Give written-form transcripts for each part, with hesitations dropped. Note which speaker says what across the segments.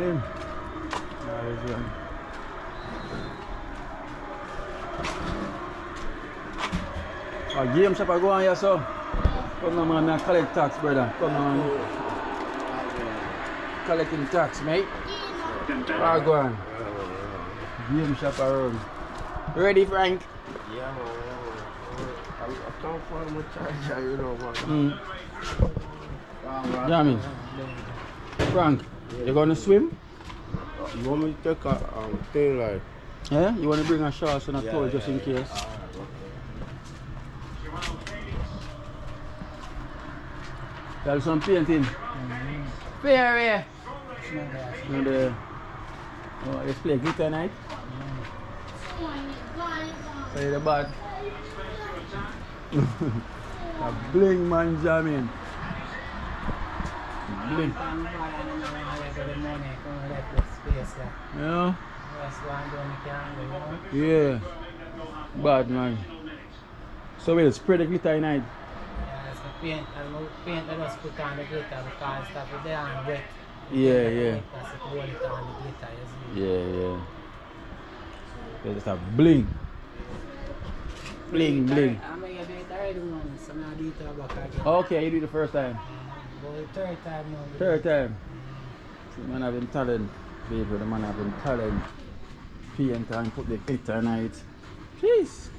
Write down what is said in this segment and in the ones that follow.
Speaker 1: bling. Game shop I go on here, so. Come on, man, I collect tax, brother. Come on. Collecting tax, mate. I go on. Game shop around. Ready, Frank?
Speaker 2: Yeah, man. I can't find my charger, you know, man.
Speaker 1: Jamie. Frank, you gonna swim?
Speaker 2: You want me to take a thing like?
Speaker 1: Yeah? You wanna bring a shorts and a towel just in case? There's some painting. Where? No, there. Oh, let's play glitter night. Say the bad. A bling man jamming. Bling. Yeah? Yeah. Bad man. So we'll spread the glitter night.
Speaker 3: Paint and just put on the glitter because stuff is there and wet.
Speaker 1: Yeah.
Speaker 3: That's it, roll it on the glitter, you see.
Speaker 1: Yeah. There's just a bling. Bling.
Speaker 3: I'm going to do it already once, so I'm going to do it back again.
Speaker 1: Okay, you do it the first time.
Speaker 3: But the third time now.
Speaker 1: Third time. The man having talent, people. The man having talent. Paint and put the glitter night. Jeez.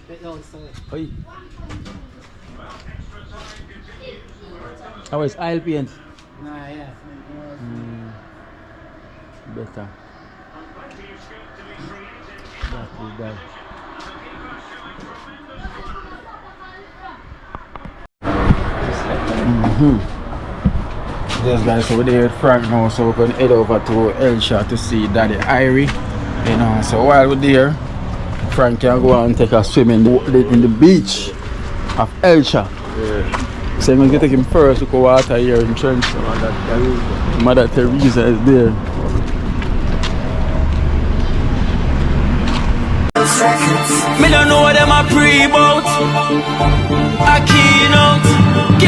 Speaker 3: Spit out, so.
Speaker 1: Oi. How is oil paint?
Speaker 3: Nah, yeah.
Speaker 1: Better. That is that. Yes guys, so we're there with Frank now, so we're going to head over to Elsha to see Daddy Irie. You know, so while we're there, Frank can go and take a swim in the beach of Elsha.
Speaker 2: Yeah.
Speaker 1: So I'm going to take him first to go water here in Trench. Mother Teresa is there.
Speaker 4: Me don't know what them a pre-bout. A keynote.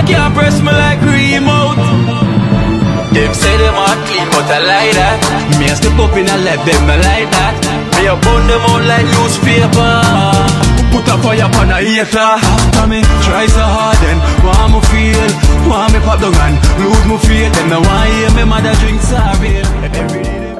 Speaker 4: Can't press me like remote. Them say them a clean but I like that. Me a step up in a left them me like that. Me a burn them out like newspaper. Put a fire upon a hater. After me try so hard then want me feel. Want me pop the gun, lose me feel. Them me want hear me mother drink sorry. Every day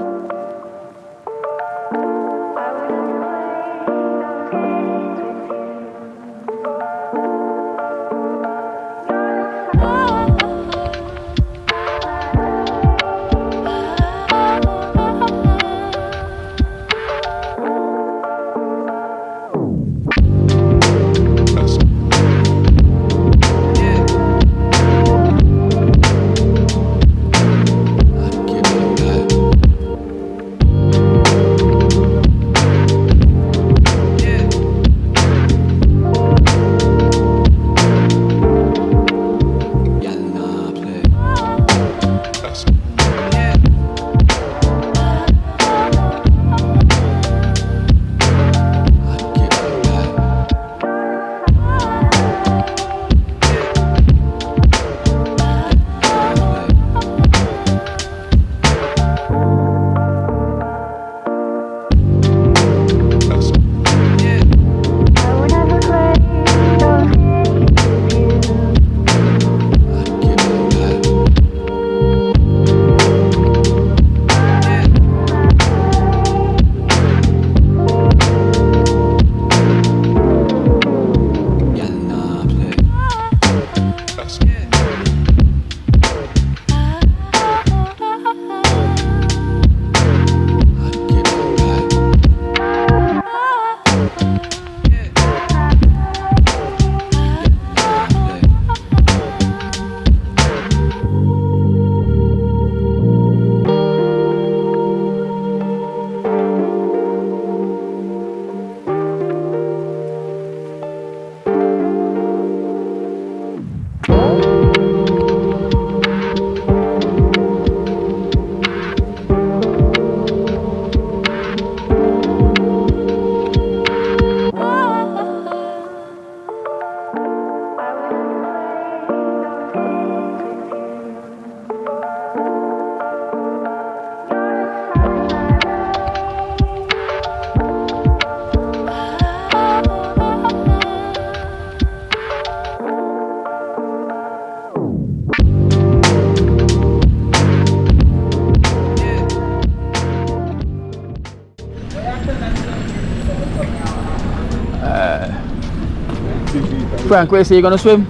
Speaker 1: Frank, where you say you're gonna swim?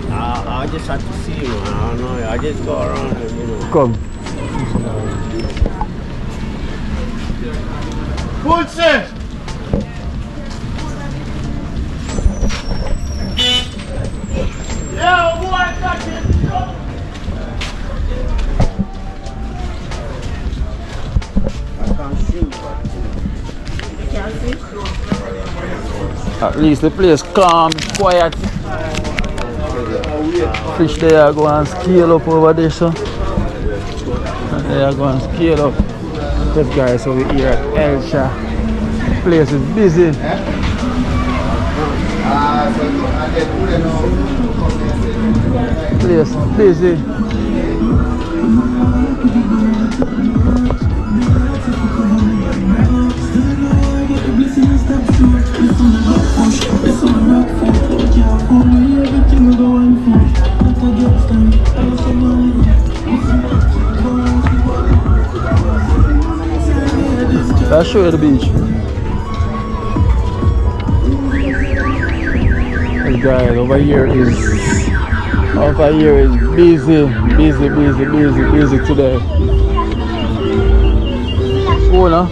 Speaker 2: I just have to see, man. I don't know. I just go around and, you know.
Speaker 1: Come.
Speaker 2: Bullshit! Yo, boy, touch it! I can't shoot, but you can't see?
Speaker 1: At least the place calm, quiet. Fish there go and scale up over there, so. And they are going to scale up. Yes guys, so we're here at Elsha. The place is busy. Place is busy. I'll show you the beach. Hey guys, over here is busy today. Go now.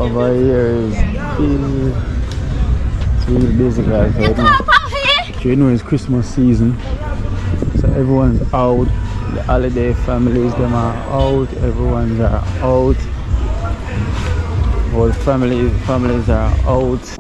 Speaker 1: Over here is busy. It's really busy guys right now. You know it's Christmas season. So everyone's out, the holiday families, them are out, everyone's are out, all families are out.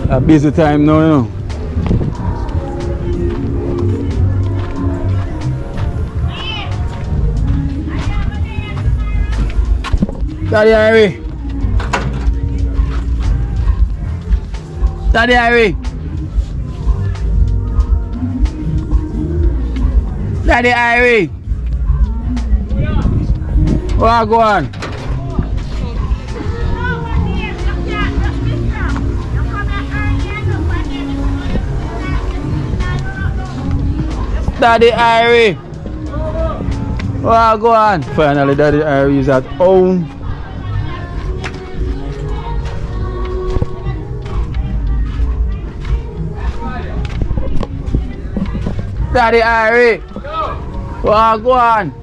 Speaker 1: A busy time now, you know. Daddy Harry. Daddy Harry. Daddy Harry. What go on? Daddy Harry. What go on? Finally, Daddy Harry is at home. Daddy Harry. What go on?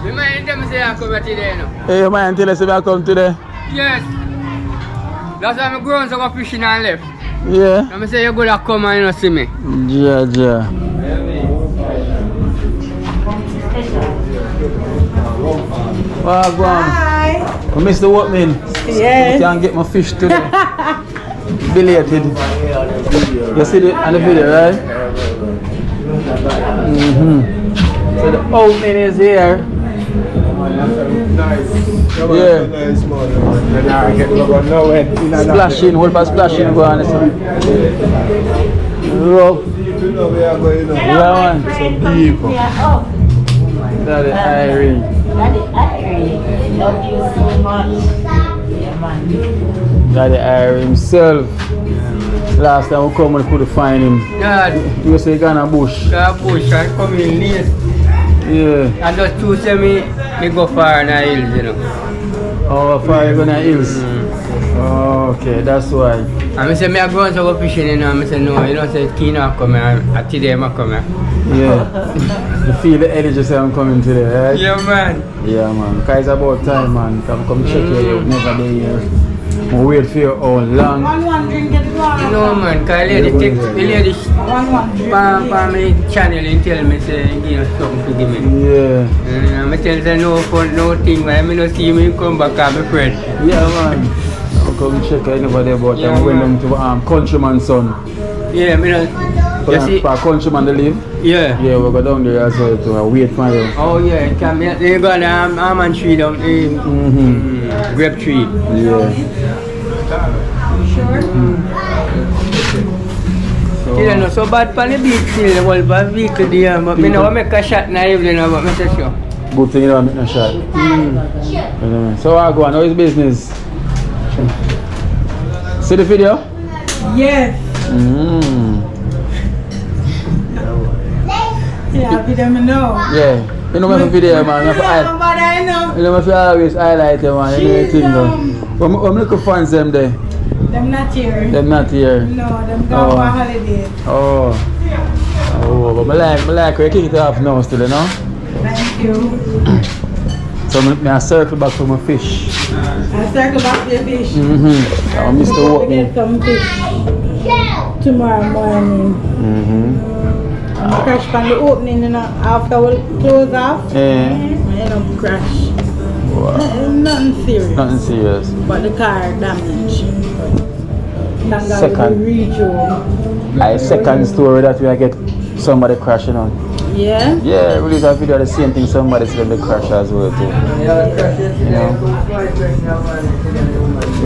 Speaker 2: You mind them say I come today, no?
Speaker 1: Hey, you mind tell us if I come today?
Speaker 2: Yes. Last time I go on, so I go fishing and left.
Speaker 1: Yeah.
Speaker 2: And I say you go to come and you don't see me.
Speaker 1: Yeah. What go on?
Speaker 5: Hi.
Speaker 1: I missed the opening.
Speaker 5: Yes.
Speaker 1: I can't get my fish today. Belated. You see it on the video, right? So the opening is here. Yeah. Splashing, what about splashing go on? Rough. Yeah, man. Daddy Irene.
Speaker 5: Daddy Irene, love you so much. Yeah, man.
Speaker 1: Daddy Irene himself. Last time we come and couldn't find him.
Speaker 2: Yeah.
Speaker 1: You say he gone a bush.
Speaker 2: Push, I come in late.
Speaker 1: Yeah.
Speaker 2: And just two say me go far in the hills, you know.
Speaker 1: Oh, far you go to hills? Oh, okay, that's why.
Speaker 2: And I say, I go and go fishing, you know. And I say, no, you don't say, Kino come here. And today I come here.
Speaker 1: Yeah. You feel the energy say I'm coming today, right?
Speaker 2: Yeah, man.
Speaker 1: Yeah, man. Because it's about time, man. Come check you out. Never day here. I wait for you all long.
Speaker 5: One drink at the one.
Speaker 2: No, man. Because the lady
Speaker 5: One drink.
Speaker 2: on my channel and tell me, say, give us something to give me.
Speaker 1: Yeah.
Speaker 2: I tell her, no fun, no thing. But I don't see me come back as my friend.
Speaker 1: Yeah, man. I'll come check you never there, but
Speaker 2: Yeah,
Speaker 1: I'm going
Speaker 2: man.
Speaker 1: down to Countryman's son.
Speaker 2: Yeah, I mean, you see.
Speaker 1: For Countryman to live.
Speaker 2: Yeah.
Speaker 1: Yeah, we'll go down there as well to wait for you.
Speaker 2: Oh yeah, come here. They got almond tree down there. Grape tree.
Speaker 1: Yeah.
Speaker 5: Sure.
Speaker 2: You don't know, so bad for the beach still, the whole bad vehicle there, but I don't make a shot in the evening, but I say sure.
Speaker 1: Good thing you don't make no shot. So I go on, how is business? See the video?
Speaker 5: Yes. Yeah, we don't know.
Speaker 1: Yeah. You know my video, man.
Speaker 5: Nobody I know.
Speaker 1: You know if you always highlight them, man. You know the thing though. I'm looking for them there.
Speaker 5: Them not here.
Speaker 1: Them not here.
Speaker 5: No, them gone for holiday.
Speaker 1: Oh. Oh, but I like you kick it off now still, you know?
Speaker 5: Thank you.
Speaker 1: So I circle back for my fish.
Speaker 5: I circle back to the fish.
Speaker 1: I miss the
Speaker 5: We
Speaker 1: walk.
Speaker 5: get some fish tomorrow morning. Crash from the opening and after we close off.
Speaker 1: Yeah.
Speaker 5: I don't crash.
Speaker 1: Wow.
Speaker 5: Nothing serious.
Speaker 1: Nothing serious.
Speaker 5: But the car damaged. Thank God
Speaker 1: Second.
Speaker 5: we reach home.
Speaker 1: I second story that we get somebody crashing on.
Speaker 5: Yeah?
Speaker 1: Yeah, release a video the same thing somebody said they crash as well too. You know?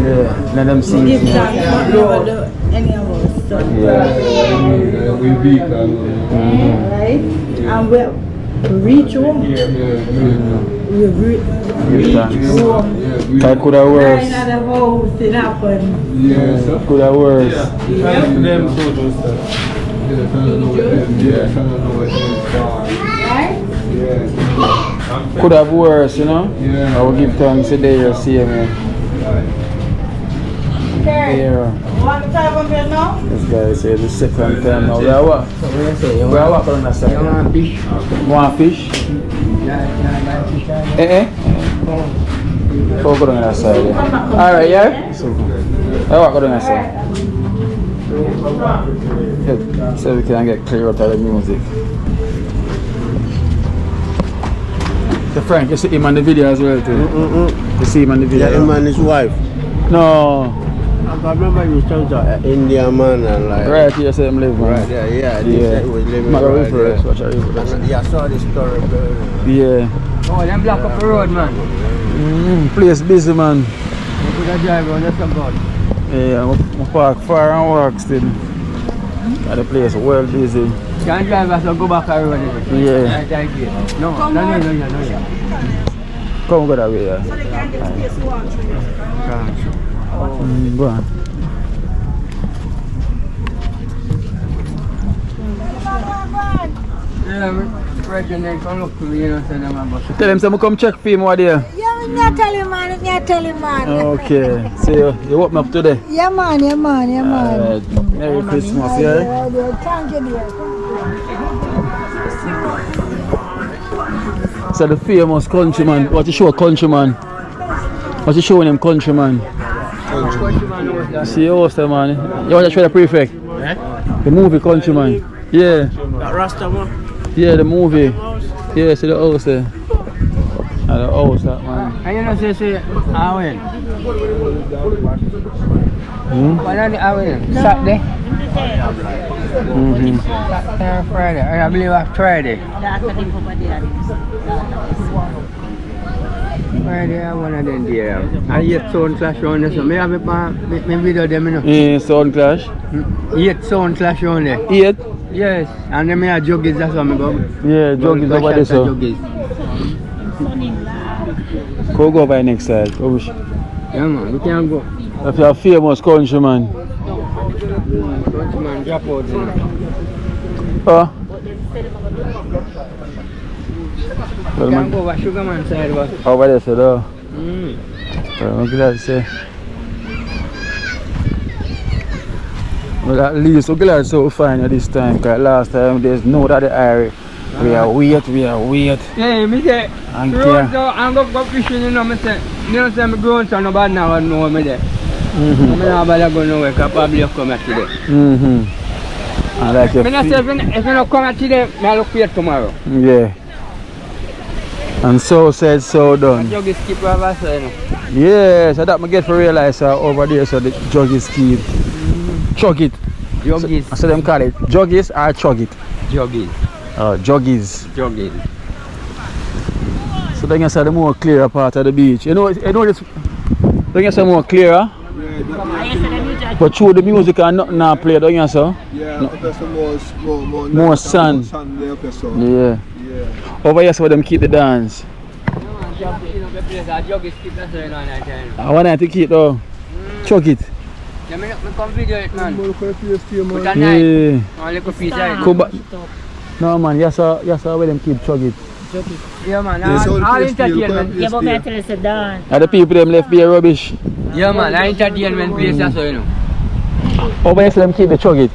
Speaker 1: Yeah, let them see
Speaker 5: We give
Speaker 1: it.
Speaker 5: thanks for never do any of us. So.
Speaker 1: Yeah.
Speaker 2: We vehicle.
Speaker 5: Right? And we reach home. We reach home.
Speaker 1: That could have worse.
Speaker 5: Nine other house it happened.
Speaker 2: Yes.
Speaker 1: Could have worse.
Speaker 2: Them social stuff.
Speaker 5: Right?
Speaker 1: Could have worse, you know?
Speaker 2: Yeah.
Speaker 1: I will give thanks today you see me.
Speaker 5: Okay.
Speaker 1: Yeah.
Speaker 5: What time of it now?
Speaker 1: This guy said the second time now. We are what? We are what on the second? Want fish? Oh, go on that side. Yeah. Alright, yeah? So, I walk on that side. Yeah, so we can get clear out of the music. So Frank, you see him on the video as well too? You see him on the video?
Speaker 6: Yeah, him and his wife.
Speaker 1: No.
Speaker 6: I remember you was an Indian man and like.
Speaker 1: Right here, same live, man.
Speaker 6: Right there, yeah.
Speaker 1: Yeah.
Speaker 6: He was living
Speaker 1: Matter
Speaker 6: right
Speaker 1: river,
Speaker 6: there.
Speaker 1: watch a river.
Speaker 6: And yeah, I saw this story.
Speaker 1: Yeah.
Speaker 2: Oh, them block up the road, man.
Speaker 1: Place busy, man.
Speaker 2: You could have drive around, that's some good.
Speaker 1: Yeah, I park far and walk still. At the place well busy.
Speaker 2: Can't drive us and go back a road.
Speaker 1: Yeah.
Speaker 2: Right, right here. No.
Speaker 1: Come go that way, yeah.
Speaker 5: So they can get space to walk through.
Speaker 1: Go on.
Speaker 2: Yeah, right and then come look to me, you know, say them about.
Speaker 1: Tell him to come check for him what there.
Speaker 5: Yeah, me tell you, man.
Speaker 1: Okay. So you woke me up today?
Speaker 5: Yeah, man.
Speaker 1: Merry Christmas, yeah?
Speaker 5: Thank you, dear.
Speaker 1: So the famous countryman, what you show countryman? What you showing him countryman? See your host there, man. You want to show the prefect? The movie Countryman. Yeah.
Speaker 6: That Rasta man?
Speaker 1: Yeah, the movie. Yeah, see the house there. The house that man.
Speaker 2: And you know, say, I win. What are the Saturday? Saturday, Friday. I believe it's Friday. Friday, I want to do there. I hear sound clash on there, so I have my video them, you know.
Speaker 1: Yeah, sound clash.
Speaker 2: 8 sound clash on there.
Speaker 1: 8?
Speaker 2: Yes, and then I have juggies, that's what I go.
Speaker 1: Yeah, juggies over there, so. Go by next side.
Speaker 2: Yeah, man, we can go.
Speaker 1: If you're a famous countryman.
Speaker 2: Countryman, drop out there.
Speaker 1: Huh?
Speaker 2: We can go over Sugarman side, but.
Speaker 1: Over there, so though. I'm glad to say. Well, at least we're glad so fine at this time, because last time there's no that the area. We are wait.
Speaker 2: Yeah, me say,
Speaker 1: And
Speaker 2: road so I'm going to go fishing, you know, me say, you know, say, I'm going to nobody now know me there. I'm not going to go nowhere, because probably you come at today.
Speaker 1: I like your
Speaker 2: I say, if you don't come at today, I'll look for you tomorrow.
Speaker 1: Yeah. And so said, so done.
Speaker 2: Jug is keep over, so, you know.
Speaker 1: Yeah, so that I get to realize over there, so the jug is keep. Chug it.
Speaker 2: Juggies.
Speaker 1: So them call it juggies or chug it?
Speaker 2: Juggies.
Speaker 1: Juggies.
Speaker 2: Juggies.
Speaker 1: So then you say the more clearer part of the beach. You know this. Then you say more clearer. But through the music and nothing now play, don't you say?
Speaker 6: Yeah,
Speaker 1: no.
Speaker 6: More
Speaker 1: sand. Yeah. Over here, so them keep the dance. I want to keep though. Chug it.
Speaker 2: Yeah, I come video it, man. But at
Speaker 1: Yeah.
Speaker 2: night, only a piece of it.
Speaker 1: No man, yes sir, where them keep chug it.
Speaker 2: Yeah, man,
Speaker 6: Yes, all
Speaker 2: all
Speaker 6: place
Speaker 2: entertainment.
Speaker 5: Yeah, but I tell you, sit down.
Speaker 1: And the people them left be rubbish.
Speaker 2: Yeah, man, all entertainment place, that's all, you know.
Speaker 1: Over here, so them keep the chug it.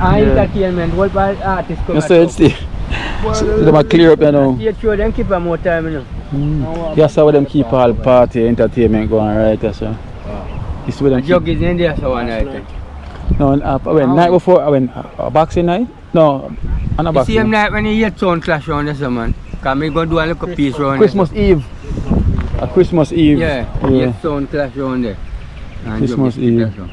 Speaker 2: All entertainment, what by artists come
Speaker 1: You say it's still. Them a clear up, you know.
Speaker 2: Yeah, sure, them keep more time, you know.
Speaker 1: Yes sir, where them keep all party, entertainment going right, yes sir. It's where them keep.
Speaker 2: Jug is in there, so one night.
Speaker 1: No, when night before, when boxing night? No, on a
Speaker 2: The
Speaker 1: boxing
Speaker 2: same
Speaker 1: night.
Speaker 2: night when you hear sound clash on this, man. Because I'm going to do a little piece around
Speaker 1: Christmas Eve. Christmas Eve.
Speaker 2: Yeah, yeah. Sound clash on there. And
Speaker 1: Christmas
Speaker 2: Jug is
Speaker 1: Eve.
Speaker 2: there, so.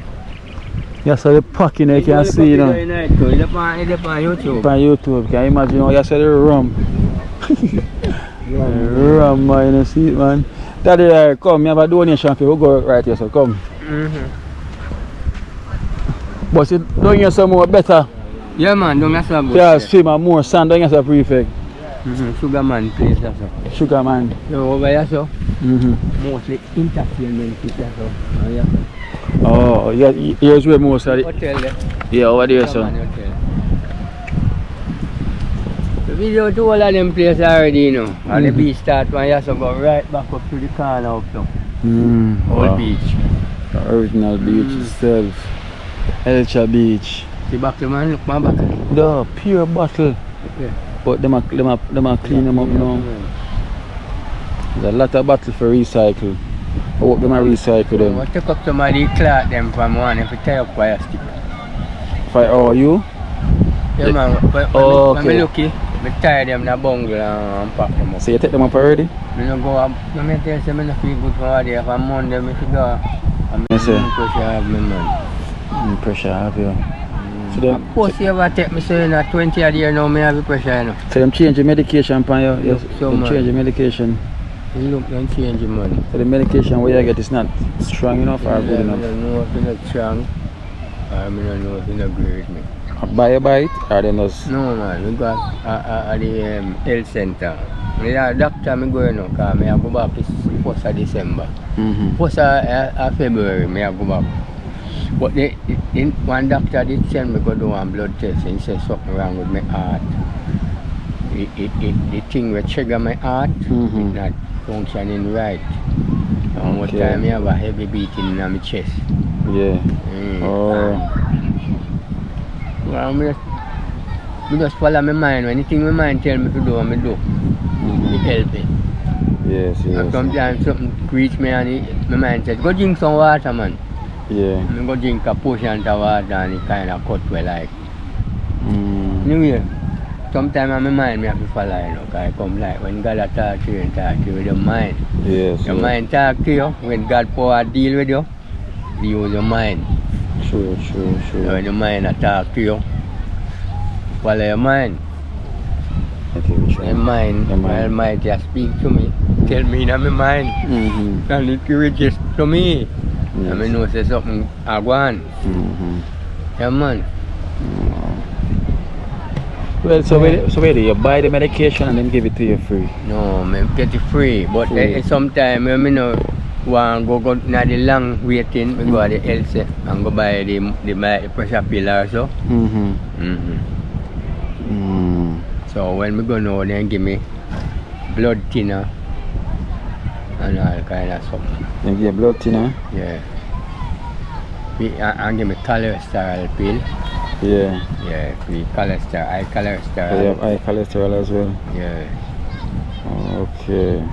Speaker 1: Yes sir, the packing you can see, you know.
Speaker 2: It's on YouTube.
Speaker 1: On YouTube, can you imagine how you say the rum? Rum, man, you see it, man. Daddy, come, you have a donation for you. We'll go right here, so come. But see, don't you some more better?
Speaker 2: Yeah, man, don't mess up.
Speaker 1: Yeah, swim and more sand, don't you say prefect?
Speaker 2: Sugarman place, that's all.
Speaker 1: Sugar man.
Speaker 2: So over here, so. Mostly entertainment place, that's all. Oh, yeah.
Speaker 1: Oh, yeah, here's where most of the.
Speaker 2: Hotel there.
Speaker 1: Yeah, over there, so.
Speaker 2: Sugarman Hotel. The video to all of them places already, you know. And the beach start when you so go right back up to the corner up there. Old beach.
Speaker 1: The original beach itself. Ela Beach.
Speaker 2: See back to man, look my back.
Speaker 1: The pure bottle.
Speaker 2: Yeah.
Speaker 1: But them a clean them up now. There's a lot of bottle for recycle. I hope them a recycle them.
Speaker 2: I take up some of the cloth them from one if you tie up by a stick.
Speaker 1: You?
Speaker 2: Yeah, man, when
Speaker 1: okay.
Speaker 2: I look, I tie them in a bungle and pack them up.
Speaker 1: So you take them up already?
Speaker 2: I don't go up, I tell you, I don't feel good for there. From Monday, I should go
Speaker 1: I say,
Speaker 2: Pressure have me, man.
Speaker 1: pressure have you. So them,
Speaker 2: Of course, you ever take me saying that 20 a year now, me have the pressure, you know.
Speaker 1: so them change the medication upon you. Yes,
Speaker 2: So
Speaker 1: them
Speaker 2: much.
Speaker 1: change the medication.
Speaker 2: You look and change your money.
Speaker 1: So the medication where you get is not strong enough or good
Speaker 2: I
Speaker 1: enough.
Speaker 2: don't know if it's not strong, or I don't know if it's not great, me.
Speaker 1: Buy a bite or they just
Speaker 2: No, man, because at the health center, the doctor me going now, because I go back this 1st of December.
Speaker 1: mm-hmm.
Speaker 2: 1st of February, I go back. But one doctor did send me go do one blood test and he said something wrong with my heart. The thing will trigger my heart,
Speaker 1: Mhm.
Speaker 2: it's not functioning right. And one
Speaker 1: Okay.
Speaker 2: time I have a heavy beating in my chest.
Speaker 1: Yeah. Oh.
Speaker 2: Well, I just follow my mind. Anything my mind tell me to do, I do. It help me.
Speaker 1: Yes,
Speaker 2: And
Speaker 1: yes.
Speaker 2: sometimes something reach me and my mind says, go drink some water, man.
Speaker 1: Yeah.
Speaker 2: I go drink a portion of water and it kind of cut well like.
Speaker 1: Mm.
Speaker 2: Anyway, sometimes my mind me have to follow, you know, because I come like when God talk to you and talk to you with your mind.
Speaker 1: Yes.
Speaker 2: Your
Speaker 1: yes.
Speaker 2: mind talk to you, when God power deal with you, you use your mind.
Speaker 1: True, true,
Speaker 2: So
Speaker 1: true.
Speaker 2: when your mind talk to you, follow your mind.
Speaker 1: Okay, which
Speaker 2: My
Speaker 1: one?
Speaker 2: mind,
Speaker 1: Your mind.
Speaker 2: my mind just speak to me, tell me in my mind,
Speaker 1: Mm-hmm.
Speaker 2: and it reaches to me.
Speaker 1: Yes.
Speaker 2: I know say something I want.
Speaker 1: Mm-hmm.
Speaker 2: Yeah, man.
Speaker 1: Well, so where do you buy the medication and then give it to you free?
Speaker 2: No, I get it free, but
Speaker 1: Free.
Speaker 2: sometimes I know want go na the long waiting, we go to the health set and go buy the pressure pill also.
Speaker 1: Mm-hmm.
Speaker 2: Mm-hmm.
Speaker 1: Mm.
Speaker 2: So when we go now, then give me blood thinner and all kind of something.
Speaker 1: Then give you blood thinner?
Speaker 2: Yeah. And give me cholesterol pill.
Speaker 1: Yeah.
Speaker 2: Yeah, the cholesterol, high
Speaker 1: So you
Speaker 2: cholesterol.
Speaker 1: have high cholesterol as well?
Speaker 2: Yeah.
Speaker 1: Okay.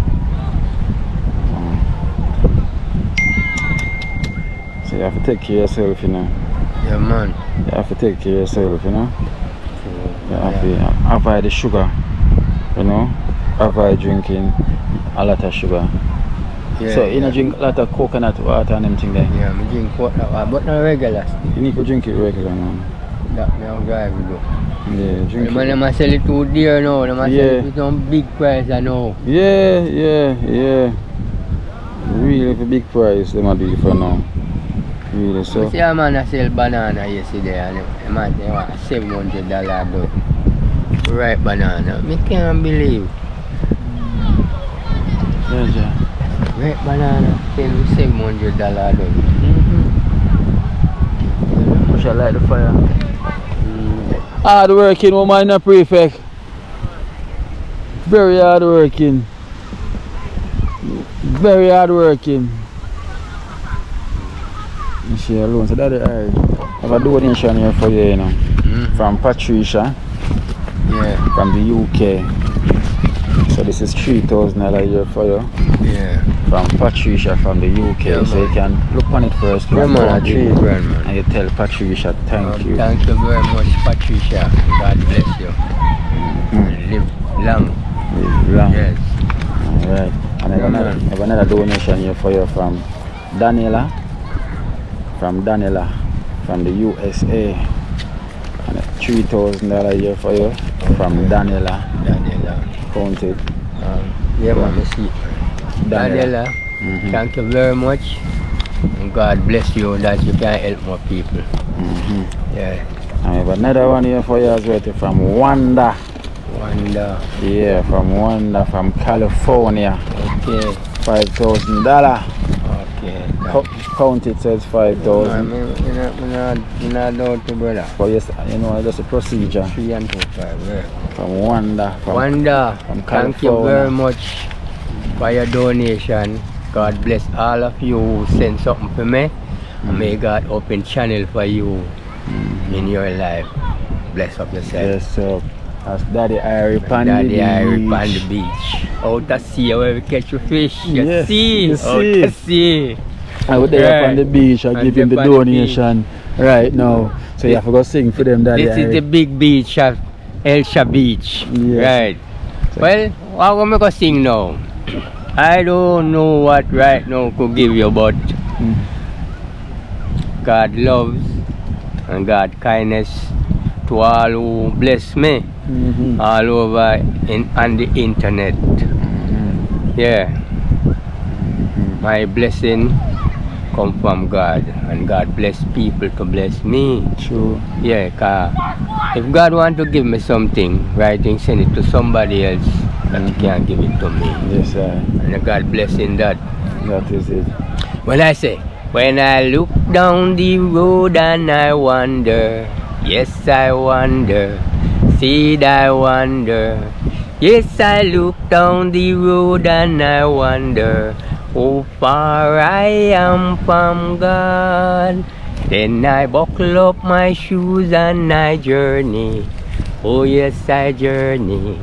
Speaker 1: So you have to take care of yourself, you know.
Speaker 2: Yeah, man.
Speaker 1: You have to take care of yourself, you know.
Speaker 2: So,
Speaker 1: You have to avoid the sugar, you know. Avoid drinking a lot of sugar.
Speaker 2: yeah,
Speaker 1: So you know, drink a lot of coconut water and them thing there.
Speaker 2: yeah, I drink water, but not regular.
Speaker 1: You need to drink it regular, man.
Speaker 2: That me have drive to do.
Speaker 1: Yeah, drink
Speaker 2: The man
Speaker 1: it.
Speaker 2: them a sell it too dear now. Them a sell
Speaker 1: Yeah.
Speaker 2: it with some big price I know.
Speaker 1: Yeah. Really, for big price, them a do it for now. Really,
Speaker 2: I
Speaker 1: so.
Speaker 2: see a man a sell banana yesterday and the man say want $700 bill. Ripe banana. Me can't believe.
Speaker 1: Yeah.
Speaker 2: Ripe banana sell $700 bill.
Speaker 1: Much I light the fire. Hard working woman, a prefect. Very hard working. Very hard working. You see alone, so that's alright. I have a donation here for you, you know. From Patricia,
Speaker 2: Yeah,
Speaker 1: from the UK. So this is $3,000 here for you.
Speaker 2: yeah.
Speaker 1: From Patricia from the UK.
Speaker 2: Yeah,
Speaker 1: so you
Speaker 2: man.
Speaker 1: can look on it first.
Speaker 2: Yeah, man, a $3 grand, man.
Speaker 1: And you tell Patricia thank you.
Speaker 2: Thank you very much, Patricia. God bless you. Live long.
Speaker 1: Live long.
Speaker 2: Yes.
Speaker 1: Alright. And I
Speaker 2: Yeah,
Speaker 1: have another donation here for you from Daniela. From the USA. And $3,000 here for you from Daniela.
Speaker 2: Daniela.
Speaker 1: Count it.
Speaker 2: Yeah, man, I see. Daniela,
Speaker 1: Mhm.
Speaker 2: thank you very much. And God bless you that you can help more people.
Speaker 1: Mhm.
Speaker 2: Yeah.
Speaker 1: I have another one here for you as well from Wanda.
Speaker 2: Wonder.
Speaker 1: Yeah, from Wanda from California.
Speaker 2: Okay.
Speaker 1: $5,000.
Speaker 2: Okay.
Speaker 1: Count it says 5,000.
Speaker 2: You're not doubt to brother.
Speaker 1: But yes, you know, it's just a procedure
Speaker 2: 3 and 2, 5. Yeah.
Speaker 1: from Wanda.
Speaker 2: Wanda,
Speaker 1: from
Speaker 2: thank you
Speaker 1: California.
Speaker 2: very much for your donation. God bless all of you who send something for me. And may God open channel for you in your life. Bless up yourself.
Speaker 1: Yes, so that's Daddy Irie on the
Speaker 2: Daddy Irie on
Speaker 1: beach.
Speaker 2: the beach. Out to sea where we catch your fish. You
Speaker 1: Yes,
Speaker 2: see?
Speaker 1: you
Speaker 2: Out
Speaker 1: see.
Speaker 2: to sea.
Speaker 1: I was there
Speaker 2: Right.
Speaker 1: on the beach. I
Speaker 2: And
Speaker 1: give him the
Speaker 2: up on the
Speaker 1: donation right now. So you have to go sing for them, Daddy
Speaker 2: This is the
Speaker 1: Irie.
Speaker 2: big beach of Elsha Beach.
Speaker 1: Yes.
Speaker 2: Right. Well, what am I going to sing now? I don't know what right now could give you, but God loves and God kindness to all who bless me all over on the internet. Yeah. My blessing come from God, and God bless people to bless me.
Speaker 1: True.
Speaker 2: Yeah, cause if God want to give me something, writing send it to somebody else that He can't give it to me.
Speaker 1: Yes, sir.
Speaker 2: And God blessing that.
Speaker 1: That is it.
Speaker 2: When I look down the road and I wonder, yes I wonder, see I wonder. Yes, I look down the road and I wonder how far I am from God. Then I buckle up my shoes and I journey. Oh yes, I journey.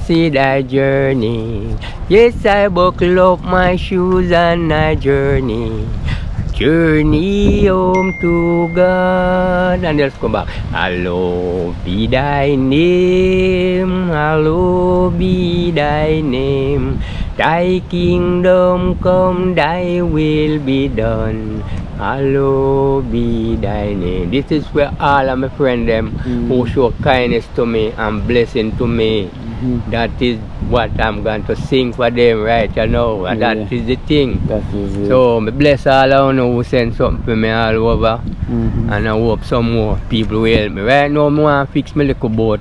Speaker 2: See I journey. Yes, I buckle up my shoes and I journey. Journey home to God. And let's come back. Hallowed be thy name. Hallowed be thy name. Thy kingdom come, thy will be done. Hallowed be thy name. This is where all of my friends them who show kindness to me and blessing to me. That is what I'm going to sing for them right now. And that is the thing.
Speaker 1: That is it.
Speaker 2: So I bless all of you who send something for me all over. And I hope some more people will help me. Right now I want to fix my little boat.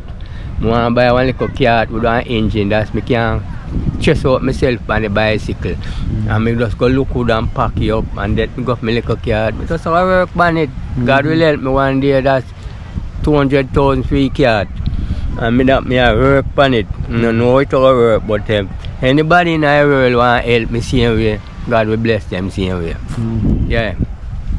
Speaker 2: I want to buy one little car with an engine that me can chase out myself on the bicycle. And I just go look good and pack it up and then I go for my little car. I just work on it. God will help me one day. That's 200,000 free car. And me I work on it. I don't know it all work, but anybody in the world want to help me same way, God will bless them same way. Yeah.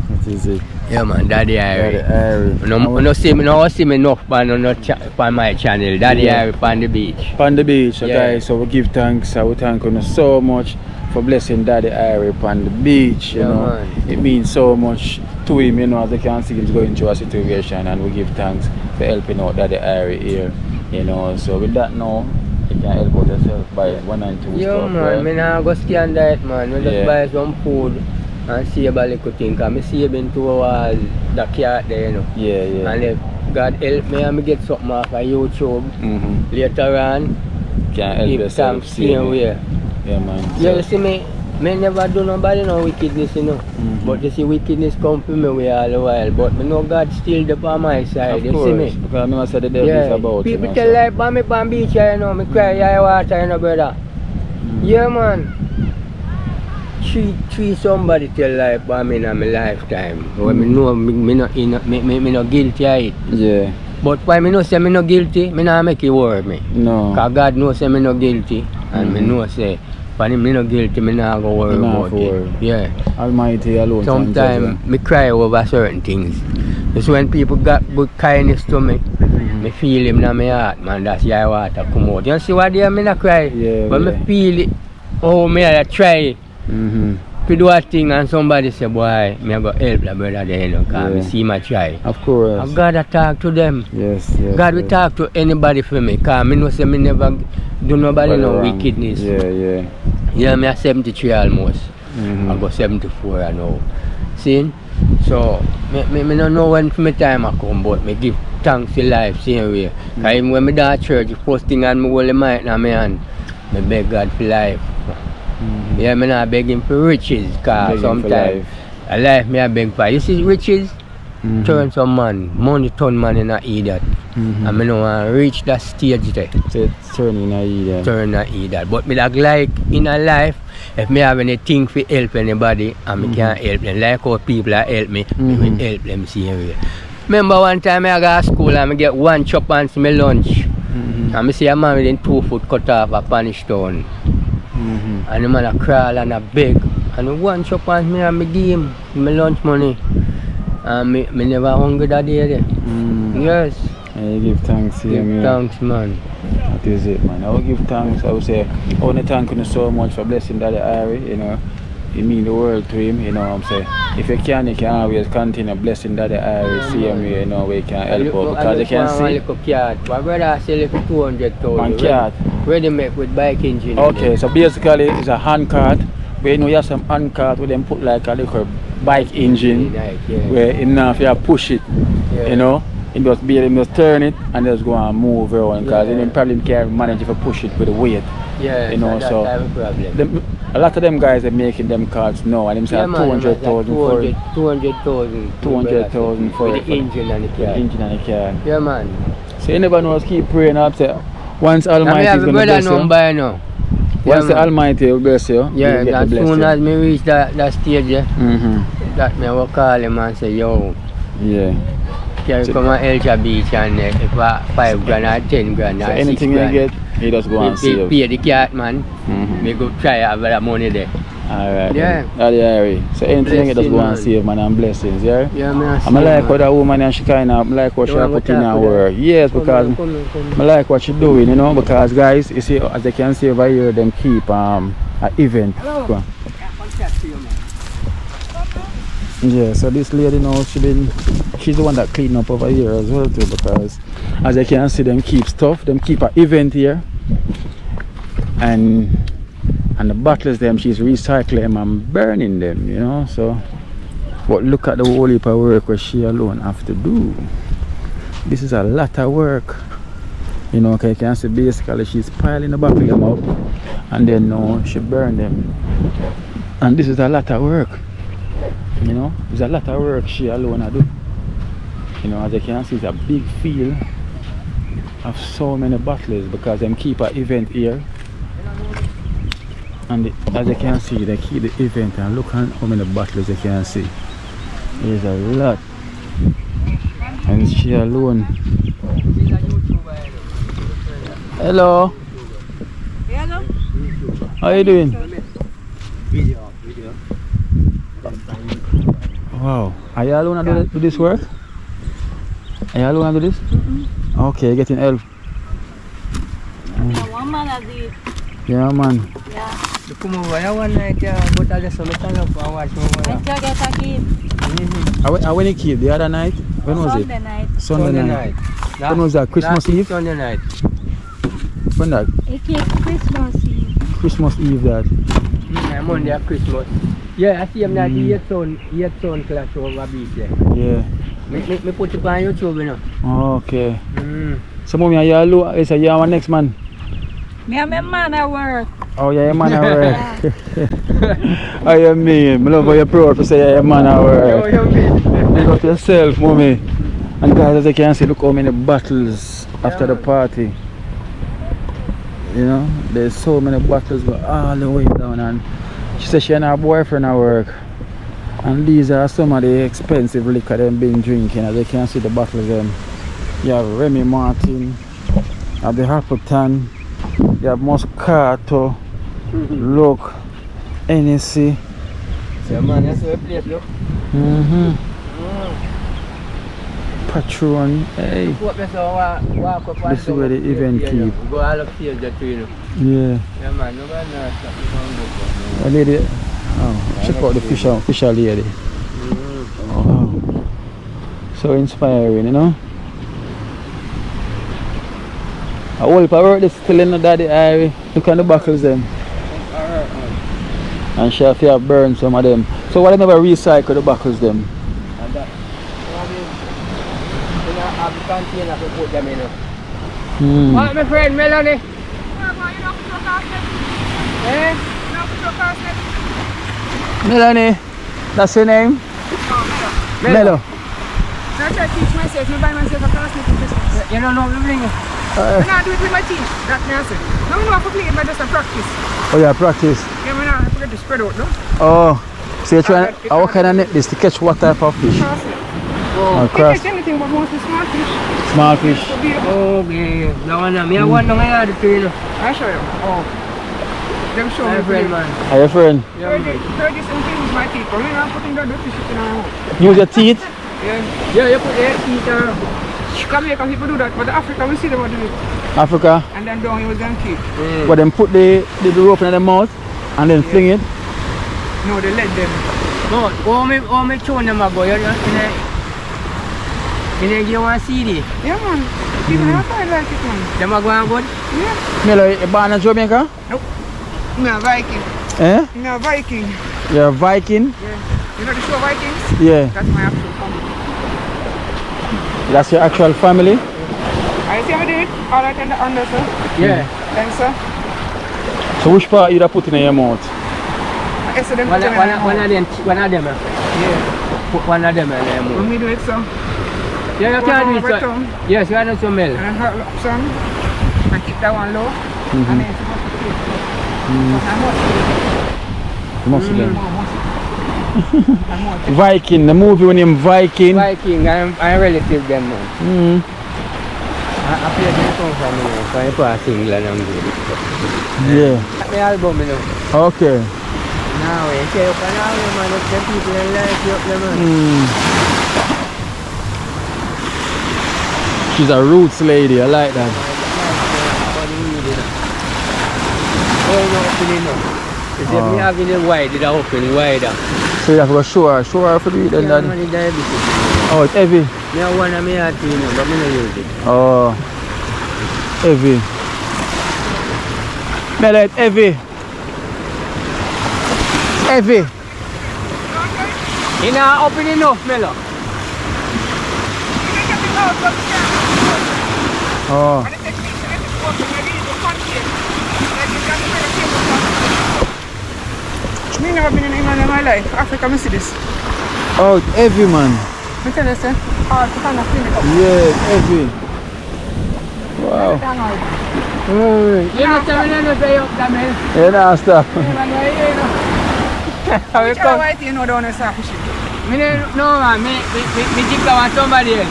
Speaker 1: That is it.
Speaker 2: Yeah man, Daddy Harry.
Speaker 1: Daddy
Speaker 2: No see me enough on my channel. Daddy Harry on the beach.
Speaker 1: On the beach,
Speaker 2: Yeah.
Speaker 1: guys. So we give thanks. I would thank you so much for blessing Daddy Harry on the beach. You
Speaker 2: Yeah,
Speaker 1: know,
Speaker 2: man.
Speaker 1: it means so much to him. You know, as you can see, he's going through a situation, and we give thanks for helping out Daddy Harry here. You know, so with that now, you can help out yourself by 192
Speaker 2: Yeah
Speaker 1: stuff.
Speaker 2: man,
Speaker 1: right?
Speaker 2: me nah go scan that man. We just
Speaker 1: Yeah.
Speaker 2: buy some food and save a little thing. Cause me saving towards the car there, you know.
Speaker 1: Yeah, yeah.
Speaker 2: And if God help me and me get something off of YouTube later on,
Speaker 1: Can help
Speaker 2: give
Speaker 1: yourself.
Speaker 2: thanks same way.
Speaker 1: Yeah, man.
Speaker 2: Yeah, you
Speaker 1: So,
Speaker 2: see me never do nobody no wickedness, you know. But you see wickedness come for me way all the while. But me know God still there by my side,
Speaker 1: of
Speaker 2: you
Speaker 1: course,
Speaker 2: see me.
Speaker 1: because I never said the devil is about
Speaker 2: people
Speaker 1: you know,
Speaker 2: tell
Speaker 1: so.
Speaker 2: like by me on beach, you know, me cry high water, you know, brother. Yeah, man. Three somebody tell like by me in my lifetime. When me know me no guilty of it.
Speaker 1: Yeah.
Speaker 2: But why me know say me no guilty, me not make it worry me.
Speaker 1: No.
Speaker 2: Cause God knows say me no guilty, and me know say when me no guilty, me not go worry
Speaker 1: You not
Speaker 2: about
Speaker 1: have to
Speaker 2: it.
Speaker 1: worry.
Speaker 2: Yeah.
Speaker 1: Almighty alone. can judge
Speaker 2: Sometimes me cry over certain things. Just when people got good kindness to me, me feel him in my heart, man. That's why water come out. You see what there me not cry,
Speaker 1: Yeah,
Speaker 2: but
Speaker 1: yeah.
Speaker 2: me feel it. Oh, me I try to do a thing, and somebody say, boy, me I go help the brother there, you know, cause me
Speaker 1: Yeah.
Speaker 2: see my try.
Speaker 1: Of course.
Speaker 2: And God I talk to them.
Speaker 1: Yes, yes.
Speaker 2: God will
Speaker 1: yes.
Speaker 2: talk to anybody for me, cause me know say me never do nobody
Speaker 1: Very
Speaker 2: no
Speaker 1: wrong.
Speaker 2: wickedness.
Speaker 1: Yeah, yeah.
Speaker 2: Yeah, me at 73 almost. I go 74 I know. See? So me don't know when my time I come, but me give thanks to life same way. Cause even when me do at church, the first thing on me hold the mic in my hand, me beg God for life. Yeah, me not begging for riches, cause
Speaker 1: Begging for
Speaker 2: sometimes
Speaker 1: life.
Speaker 2: a life me I beg for. You see riches? Turn some man, money turn man in a idiot. And me no want reach that stage there.
Speaker 1: So turning a either.
Speaker 2: Turn a idiot. But me like in a life, if me have anything to help anybody and me can't help them, like how people are help me, me will help them same way. Remember one time I go to school and I get one chop and see my lunch. And me see a man with 2 foot cut off a punish stone. And the man a crawl and a beg. And one chop and me give him my lunch money. And me never hungry that day there. Yes.
Speaker 1: And you give thanks here,
Speaker 2: Give
Speaker 1: man.
Speaker 2: thanks, man.
Speaker 1: That is it, man. I will give thanks. I will say, I want to thank you so much for blessing Daddy Harry, you know. It mean the world to him, you know what I'm saying. If you can always continue blessing Daddy Harry, see him, you know, we can help out. Because you can see.
Speaker 2: My brother sell it for 200,000.
Speaker 1: One cat.
Speaker 2: Ready make with Viking.
Speaker 1: Okay, so basically it's a hand cart. But you know you have some hand cart where them put like a little bike engine,
Speaker 2: Yeah.
Speaker 1: where him now if you push it,
Speaker 2: Yeah.
Speaker 1: you know, him just turn it and just go and move around because
Speaker 2: Yeah.
Speaker 1: him probably can't manage if you push it with the weight.
Speaker 2: Yeah,
Speaker 1: You know,
Speaker 2: that's
Speaker 1: so
Speaker 2: type of problem.
Speaker 1: a lot of them guys are making them cars now and them say
Speaker 2: Yeah, man,
Speaker 1: 200,000 for it.
Speaker 2: 200,000.
Speaker 1: 200,000 for
Speaker 2: with the engine and the
Speaker 1: the
Speaker 2: car.
Speaker 1: engine and the car.
Speaker 2: Yeah, man.
Speaker 1: So you never know, keep praying up. Say, once
Speaker 2: I
Speaker 1: Almighty
Speaker 2: have
Speaker 1: is
Speaker 2: a
Speaker 1: going to
Speaker 2: brother
Speaker 1: bless you.
Speaker 2: number now.
Speaker 1: Once the
Speaker 2: man.
Speaker 1: Almighty will bless you,
Speaker 2: Yeah,
Speaker 1: you'll get
Speaker 2: as
Speaker 1: the
Speaker 2: soon
Speaker 1: blessing.
Speaker 2: as me reach that stage, yeah, that me will call him and say, yo,
Speaker 1: Yeah.
Speaker 2: can you
Speaker 1: So-
Speaker 2: come and Ela Beach and if 5 grand or 10 grand or
Speaker 1: So
Speaker 2: 6
Speaker 1: anything you
Speaker 2: grand.
Speaker 1: get, you just go and
Speaker 2: They
Speaker 1: save.
Speaker 2: pay the cat, man.
Speaker 1: Mhm.
Speaker 2: Me go try have that money there.
Speaker 1: Alright.
Speaker 2: Yeah.
Speaker 1: That's the Harry. So anything you get, just go and
Speaker 2: Blessing,
Speaker 1: save, man, and blessings, yeah?
Speaker 2: Yeah, man.
Speaker 1: I like what that woman and she kind of like what she
Speaker 2: You want
Speaker 1: put
Speaker 2: to
Speaker 1: in
Speaker 2: talk
Speaker 1: her
Speaker 2: with her?
Speaker 1: work. Yes, because I like what she doing, you know, because guys, you see, as you can see over here, them keep an event. Go on. Yeah, so this lady now, she's the one that clean up over here as well too, because as you can see, them keep stuff, them keep an event here, and the bottles them, she's recycling them and burning them, you know. So, but look at the whole heap of work where she alone have to do. This is a lot of work, you know. Okay, you can see basically she's piling the bottle them up, and then now she burn them, and this is a lot of work. You know, there's a lot of work she alone do. You know, as you can see, it's a big field of so many bottles because them keep an event here. And as you can see, they keep the event, and look at how many bottles you can see. There's a lot. And she alone. Hello.
Speaker 5: Hello.
Speaker 1: How you doing?
Speaker 6: Video.
Speaker 1: Wow. Are you alone to do this work? Are you alone to do this? Okay, getting help.
Speaker 5: One man has it.
Speaker 1: Yeah, man.
Speaker 5: Yeah.
Speaker 2: Come over here one night, go to the summit and watch over
Speaker 5: When you get a kid,
Speaker 1: When you keep the other night? When was
Speaker 5: Sunday
Speaker 1: it?
Speaker 5: night.
Speaker 1: Sunday night. When was that? Christmas Eve?
Speaker 2: Sunday night.
Speaker 1: When that?
Speaker 5: It keep Christmas Eve.
Speaker 1: Christmas Eve that.
Speaker 2: Monday of Christmas. Yeah, I see him that the 8 son class over beach there.
Speaker 1: Yeah.
Speaker 2: Me put it on YouTube, you know.
Speaker 1: Okay. So, mommy, are you alone? Is you our next man?
Speaker 5: Me and my man at work.
Speaker 1: Oh, yeah, man at work. Oh, you mean? I love how you're proud to say you're a man at work. Big up yourself, mommy. And guys, as you can see, look how many bottles after the party. You know, there's so many bottles go all the way down, and she said she and her boyfriend at work. And these are some of the expensive liquor they've been drinking. As you can see the bottles them. You have Remy Martin, you have the Appleton, you have Moscato, look, NSC.
Speaker 2: Yeah, man, that's where the place look.
Speaker 1: Patron, hey.
Speaker 2: Walk up
Speaker 1: This is where the event keep.
Speaker 2: Go all upstairs that way, you know.
Speaker 1: Yeah.
Speaker 2: Yeah, man, nobody knows that you can't go.
Speaker 1: A lady, oh, check out the fisher lady. Oh, so inspiring, you know. I will if I work this still in the daddy eye. Look at the buckles them. And she have to burn some of them. So why they never recycle the buckles them?
Speaker 2: And that, you have the container to put them in. What, my friend Melanie?
Speaker 1: Melanie, that's your name? Melo.
Speaker 7: I try to teach myself, I buy myself a classmate for Christmas.
Speaker 2: You don't know the ring?
Speaker 7: I not do it with my teeth, that me I say. No, no, I play it, but just a practice.
Speaker 1: Oh yeah, practice.
Speaker 7: Yeah, man, I forget to spread out, no?
Speaker 1: Oh, so you're trying, what kind of net this to catch what type of fish? Oh,
Speaker 7: I
Speaker 1: cross.
Speaker 7: catch anything but mostly small fish.
Speaker 1: Small fish.
Speaker 7: So be
Speaker 2: Oh, yeah. No, no, me I want no I had to you know.
Speaker 7: I show you. Oh. Them show
Speaker 2: My
Speaker 7: me.
Speaker 2: friend, man.
Speaker 1: Are you friend?
Speaker 7: Heard this and use my teeth. But me not putting that dirty shit in our house.
Speaker 1: Use your teeth?
Speaker 7: Yeah.
Speaker 2: Yeah, you put your teeth
Speaker 7: Jamaica people do that, but the Africa we see them do it.
Speaker 1: Africa?
Speaker 7: And then down here with them keep.
Speaker 1: But then put the rope in their mouth and then fling it?
Speaker 7: No, they let them.
Speaker 2: No, all me tune them a go. You give one CD.
Speaker 7: Yeah, man. Even I find like it, man.
Speaker 2: Them a go and good?
Speaker 7: Yeah.
Speaker 1: Melo, you born in Jamaica?
Speaker 7: Nope. Me a Viking.
Speaker 1: Eh?
Speaker 7: Me a Viking.
Speaker 1: You're a Viking?
Speaker 7: Yeah. You know the show Vikings?
Speaker 1: Yeah.
Speaker 7: That's my actual family.
Speaker 1: That's your actual family?
Speaker 7: I see how I do it. All right under, sir.
Speaker 2: Yeah.
Speaker 7: Thanks, sir.
Speaker 1: So which part you da put in your mouth?
Speaker 7: I said them
Speaker 2: One
Speaker 7: put them in my mouth.
Speaker 2: of them.
Speaker 7: Yeah.
Speaker 2: Put one of them in there.
Speaker 7: When we do it, sir.
Speaker 2: Yeah, you
Speaker 7: One
Speaker 2: can do
Speaker 7: over
Speaker 2: it.
Speaker 7: tongue.
Speaker 2: Yes, you can do some milk.
Speaker 7: And then hot up some. And keep that one low. And then it's supposed to keep.
Speaker 1: Muslim.
Speaker 7: I'm
Speaker 1: Viking, the movie when him Viking.
Speaker 2: Viking, I'm relative them man. I play the song for me, so I pass England and good.
Speaker 1: Yeah.
Speaker 2: The album, you know.
Speaker 1: Okay.
Speaker 2: Now, you say, okay, now, man, if the people in life, you up there, man.
Speaker 1: She's a roots lady, I like that.
Speaker 2: Oh, no, opening up. If me having it wide, it open wider.
Speaker 1: So you have to go show her for the then
Speaker 2: Yeah,
Speaker 1: that.
Speaker 2: man, it's diabetes.
Speaker 1: Oh, it's heavy.
Speaker 2: Me have one of me heart, you know, but me don't use it.
Speaker 1: Oh, heavy. Mela, it's heavy. Heavy.
Speaker 2: You know, open enough, Melo.
Speaker 1: Oh.
Speaker 7: Me never been in England in my life. Africa, I see this.
Speaker 1: Oh, it's heavy, man.
Speaker 7: I tell you, sir. Hard to kind of clean it up.
Speaker 1: Yeah, it's heavy. Wow.
Speaker 2: You know, tell me to pay up that, man.
Speaker 1: Yeah, nah, stop.
Speaker 2: How you
Speaker 7: Which
Speaker 2: come?
Speaker 7: white you know down there, sir, fishing?
Speaker 2: No, man, me keep going somebody else.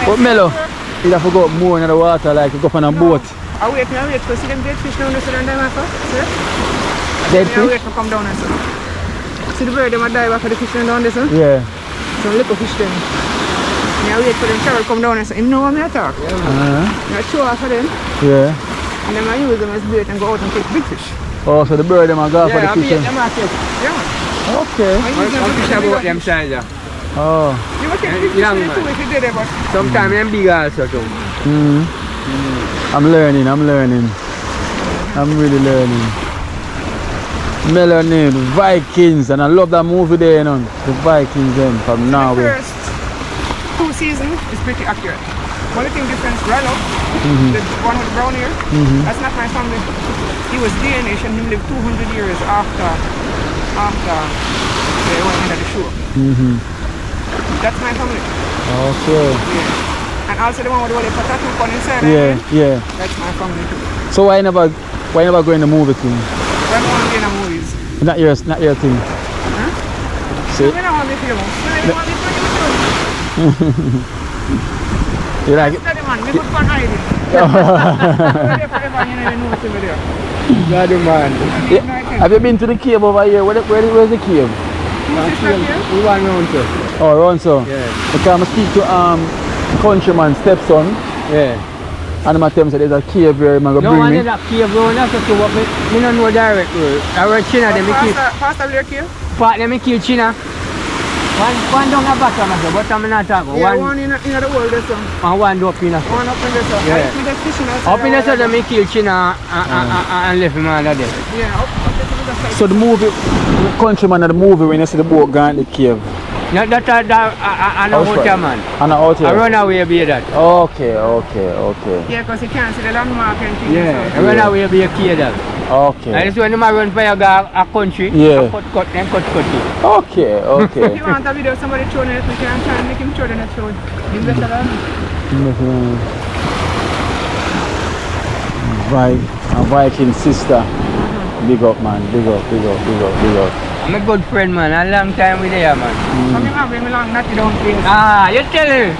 Speaker 1: But Melo, you have to go more in the water, like you go on a boat.
Speaker 7: I wait, because see them dead fish down there, so them die back, sir?
Speaker 1: Dead
Speaker 7: I wait
Speaker 1: fish?
Speaker 7: to come down there, sir. See the bird, them a die back for the fish down there, sir?
Speaker 1: Yeah.
Speaker 7: Some little fish them. I wait for them to come down there, so you know what I talk? I show off for them,
Speaker 1: Yeah.
Speaker 7: and then I use them as bait and go out and take big fish.
Speaker 1: Oh, so the bird them are going for the
Speaker 2: Yeah, I
Speaker 1: fish.
Speaker 2: beat them market.
Speaker 7: Yeah.
Speaker 1: Okay.
Speaker 7: I use them
Speaker 2: I'll
Speaker 7: to
Speaker 2: fish
Speaker 7: fish
Speaker 2: about
Speaker 7: about
Speaker 2: them size.
Speaker 1: Oh.
Speaker 7: You will take big fish
Speaker 2: Young
Speaker 7: in
Speaker 2: man.
Speaker 7: too if you did it, but
Speaker 2: Sometimes them big also too.
Speaker 1: I'm learning. I'm really learning. Melanin, Vikings, and I love that movie there, you know. The Vikings then from
Speaker 7: the
Speaker 1: Norway.
Speaker 7: first 2 seasons is pretty accurate. Only thing difference, Rallo, the one with brown hair, that's not my family. He was Danish and he lived 200 years after they went into the show. That's my family.
Speaker 1: Okay.
Speaker 7: Yeah. And also the one with all the potato corn inside.
Speaker 1: Yeah, yeah.
Speaker 7: That's my family too.
Speaker 1: So why never go in the movie thing?
Speaker 7: When I want to be in the movies.
Speaker 1: Not your thing.
Speaker 7: Huh?
Speaker 1: So
Speaker 7: I don't want to be famous. I don't want to be famous.
Speaker 1: you like it?
Speaker 7: That's the man. We put fun hiding. Forever, you know, you know what's over there.
Speaker 2: God, man.
Speaker 1: Yeah. Have you been to the cave over here? Where's the cave?
Speaker 2: We want round to.
Speaker 1: Oh, around so.
Speaker 2: Yeah.
Speaker 1: Because I speak to countryman stepson,
Speaker 2: Yeah.
Speaker 1: and I'm telling him there's a cave here, I'm gonna
Speaker 2: No
Speaker 1: bring
Speaker 2: one
Speaker 1: me.
Speaker 2: is up here, bro. That's what me don't know direct road. I work China, them me keep.
Speaker 7: Pastor Blair kill?
Speaker 2: Part them me kill China. One down the bottom, but I'm not talking.
Speaker 7: Yeah, one in the world there, sir.
Speaker 2: And one up in a.
Speaker 7: One up in there, sir.
Speaker 2: Yeah.
Speaker 7: I just fishing outside.
Speaker 2: Up in the side, me kill China and left him under there.
Speaker 7: Yeah, up there to the side.
Speaker 1: So the movie, the countryman of the movie when you see the boat going in the cave.
Speaker 2: No, that's a hotel man.
Speaker 1: And out here.
Speaker 2: I run away be that.
Speaker 1: Okay.
Speaker 7: Yeah, because you can't see the landmark and things.
Speaker 2: Yeah, I
Speaker 7: So.
Speaker 2: run away be a kid that.
Speaker 1: Okay.
Speaker 2: And this when them run for a country,
Speaker 1: Yeah.
Speaker 2: cut it.
Speaker 1: Okay.
Speaker 7: If you want a video of somebody throwing it, we can try and make him throw the net throw. He's better than me.
Speaker 1: A Viking sister. Big up, man. Big up.
Speaker 2: I'm a good friend, man. A long time with there, man.
Speaker 7: Come here, man, bring me along, natty down place.
Speaker 2: Ah, you tell her.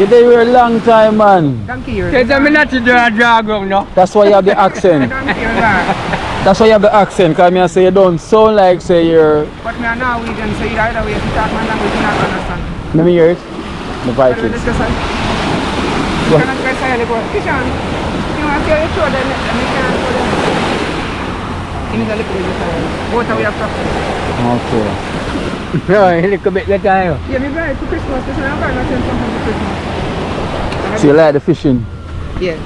Speaker 1: You there for a long time, man.
Speaker 7: Donkey years.
Speaker 2: Tell them not to drag on, no.
Speaker 1: That's why you have the accent.
Speaker 7: Donkey years, man.
Speaker 1: That's why you have the accent. Cause me say you don't sound like say you're.
Speaker 7: But me are Norwegian, so either way, if you talk my language, you not understand.
Speaker 1: Let me hear it. The
Speaker 7: But let's
Speaker 1: Vikings.
Speaker 7: go, sir. You cannot go say, you go, Kishan, you want to tell your children, and you can't go there. You need a little bit of time. Both of we have practice.
Speaker 1: Okay.
Speaker 2: No, a little bit later.
Speaker 7: Yeah, me buy it for Christmas, because I'm buying myself something for Christmas.
Speaker 1: So you like the fishing?
Speaker 7: Yeah.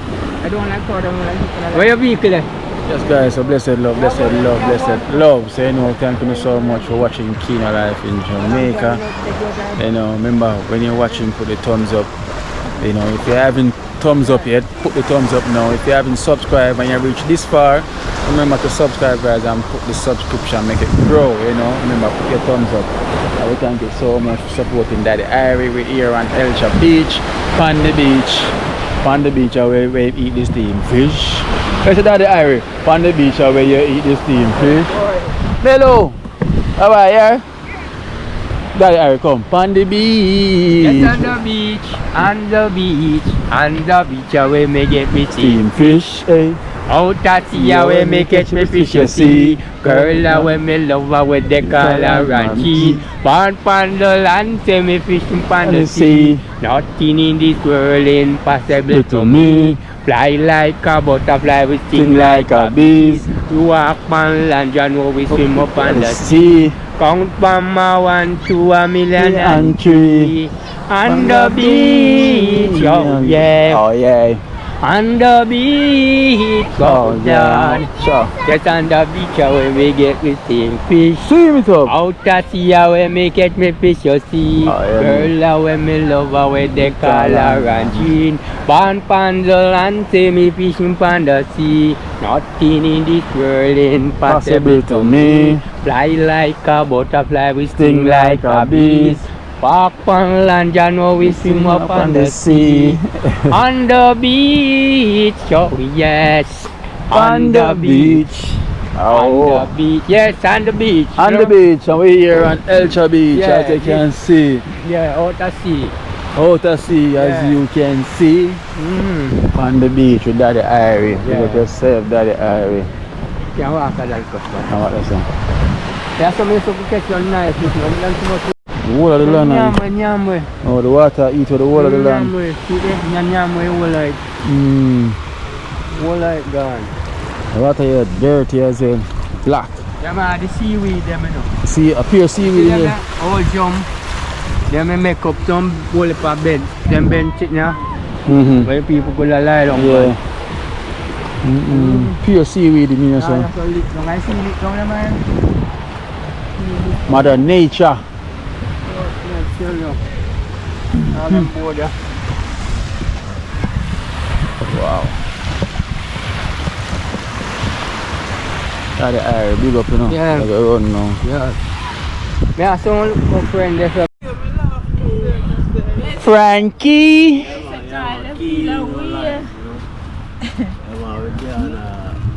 Speaker 7: I don't like powder, I like people like
Speaker 2: Where your vehicle?
Speaker 1: Yes guys, so blessed love. So you know, thank you so much for watching Kina Life in Jamaica. You know, remember when you're watching, put the thumbs up. You know, if you haven't thumbs up yet, put the thumbs up now. If you haven't subscribed and you reach this far, remember to subscribe guys and put the subscription, make it grow, you know. Remember, put your thumbs up. And we thank you so much for supporting Daddy Irie. We're here on Ela Beach, on the beach where we eat the steam fish. Let's Daddy Irie, on the beach where you eat the steam fish. Hello, how are you? Daddy Irie, come, on the beach.
Speaker 2: Yes, on the beach, away me get me
Speaker 1: Steam fish, eh?
Speaker 2: Out at sea, away me catch me fish, you see. Girl, away me love her with the color and cheese. Born pon the land, say me fishing pon the sea. Nothing in this world impossible to me. Fly like a butterfly, we sting like a beast. You walk on land, you know we swim up on the sea. Count from a 1 to a million and 3. On the beach, oh yeah.
Speaker 1: Oh yeah.
Speaker 2: On the beach, oh yeah.
Speaker 1: Sure.
Speaker 2: Yes, on the beach where we get the same fish.
Speaker 1: Swim it up.
Speaker 2: Out at sea where me catch me fish, you see.
Speaker 1: Oh, yeah.
Speaker 2: Girl, where me love her with the color and jean. Born pon the land, say me fishing pon the sea. Nothing in this world impossible to me. Fly like a butterfly, we sting like a beast. Walk on land, you know we swim up on the sea. On the beach, oh yes. On the beach.
Speaker 1: Oh.
Speaker 2: On the beach, yes, on the beach.
Speaker 1: On the beach, and we're here on Ela Beach,
Speaker 2: Yeah,
Speaker 1: as you can see.
Speaker 2: Yeah, out at sea.
Speaker 1: Out to sea, as you can see. On the beach with Daddy Irie.
Speaker 2: Yeah.
Speaker 1: You got yourself, Daddy Irie.
Speaker 2: Can't walk a like us.
Speaker 1: Now what that's
Speaker 2: There's some people who catch you nice, you know,
Speaker 1: the whole of the land.
Speaker 2: Nyamwe.
Speaker 1: Oh, the water eat with the whole of the land.
Speaker 2: Nyamwe, whole like gone.
Speaker 1: The water here dirty as well. Black.
Speaker 2: Yeah, man, the seaweed, them, you know.
Speaker 1: See, a pure seaweed
Speaker 2: Them
Speaker 1: here.
Speaker 2: all jump. Them make up some whole heap of bed. Them bench it now. Where people could lie down.
Speaker 1: Yeah. Pure seaweed, you know, so.
Speaker 2: That's all lit down. I see lit down there, man.
Speaker 1: Mother Nature.
Speaker 2: All them board there.
Speaker 1: Wow. Daddy Irie, big up, you know.
Speaker 2: Yeah.
Speaker 1: Like a run now.
Speaker 2: Yeah. Me have some my friend there.
Speaker 1: Frankie.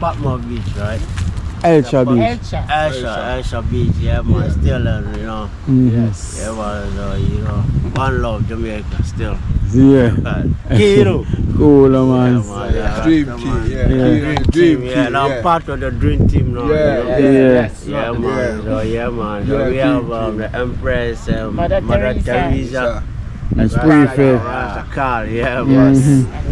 Speaker 6: Patmore Beach, right?
Speaker 1: Ela Beach.
Speaker 6: Ela Beach, yeah, man, still, you know.
Speaker 1: Yes.
Speaker 6: Yeah, man, you know, one love Jamaica, still.
Speaker 1: Yeah.
Speaker 6: Kiro.
Speaker 1: Cool, man.
Speaker 6: Yeah,
Speaker 8: Dream team, yeah. Dream
Speaker 6: yeah,
Speaker 8: team,
Speaker 6: now I'm part of the dream team now.
Speaker 8: Yeah.
Speaker 6: you know.
Speaker 1: Yes.
Speaker 6: Yeah, man. So, yeah, man. So
Speaker 8: Yeah,
Speaker 6: we have
Speaker 8: dream
Speaker 6: the Empress,
Speaker 3: Mother
Speaker 6: Teresa.
Speaker 1: It's prefect.
Speaker 6: Rasta Carl, yeah, boss.